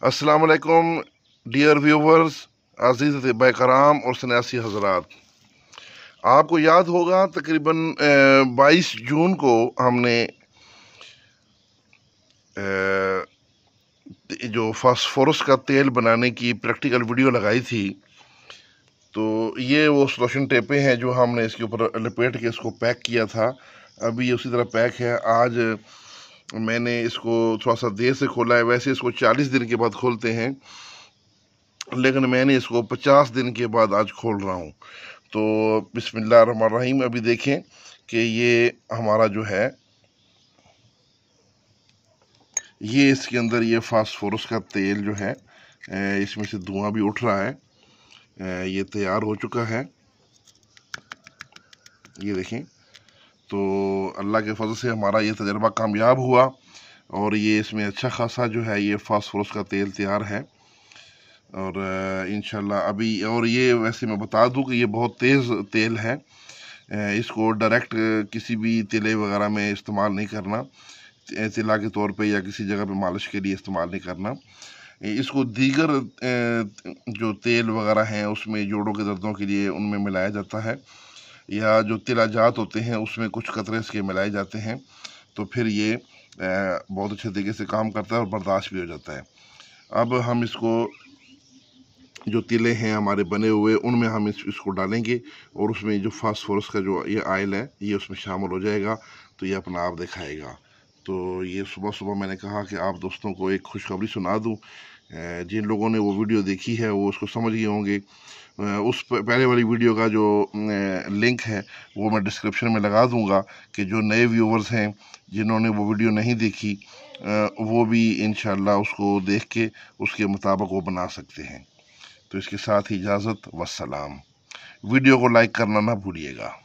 अस्सलाम वालेकुम dear viewers, अज़ीज़ अतिबा कराम और सन्यासी हज़रात। आपको याद होगा तकरीबन 22 जून को हमने जो फास्फोरस का तेल बनाने की प्रैक्टिकल वीडियो लगाई थी। तो ये वो सोल्यूशन टेपें हैं जो हमने इसके ऊपर लपेट के इसको पैक किया था। अभी ये उसी तरह पैक है। आज मैंने इसको थोड़ा सा देर से खोला है, वैसे इसको 40 दिन के बाद खोलते हैं, लेकिन मैंने इसको 50 दिन के बाद आज खोल रहा हूँ। तो बिस्मिल्लाहिर्रहमानिर्रहीम। अभी देखें कि ये हमारा जो है, ये इसके अंदर ये फास्फोरस का तेल जो है, इसमें से धुआं भी उठ रहा है। ये तैयार हो चुका है, ये देखें। तो अल्लाह के फजल से हमारा ये तजर्बा कामयाब हुआ और ये इसमें अच्छा खासा जो है ये फास्फोरस का तेल तैयार है। और इंशाल्लाह अभी, और ये वैसे मैं बता दूं कि ये बहुत तेज़ तेल है। इसको डायरेक्ट किसी भी तिले वगैरह में इस्तेमाल नहीं करना, तिला के तौर पे या किसी जगह पे मालिश के लिए इस्तेमाल नहीं करना। इसको दीगर जो तेल वगैरह हैं उसमें जोड़ों के दर्दों के लिए उनमें मिलाया जाता है, या जो तिला जात होते हैं उसमें कुछ कतरे इसके मिलाए जाते हैं। तो फिर ये बहुत अच्छे तरीके से काम करता है और बर्दाश्त भी हो जाता है। अब हम इसको, जो तिले हैं हमारे बने हुए, उनमें हम इसको डालेंगे और उसमें जो फास्फोरस का जो ये आयल है ये उसमें शामिल हो जाएगा। तो ये अपना आप दिखाएगा। तो ये सुबह सुबह मैंने कहा कि आप दोस्तों को एक खुशखबरी सुना दूं। जिन लोगों ने वो वीडियो देखी है वो उसको समझ गए होंगे। उस पहले वाली वीडियो का जो लिंक है वो मैं डिस्क्रिप्शन में लगा दूंगा, कि जो नए व्यूवर्स हैं जिन्होंने वो वीडियो नहीं देखी, वो भी इंशाल्लाह उसको देख के उसके मुताबिक वो बना सकते हैं। तो इसके साथ ही इजाज़त, वस्सलाम। वीडियो को लाइक करना ना भूलिएगा।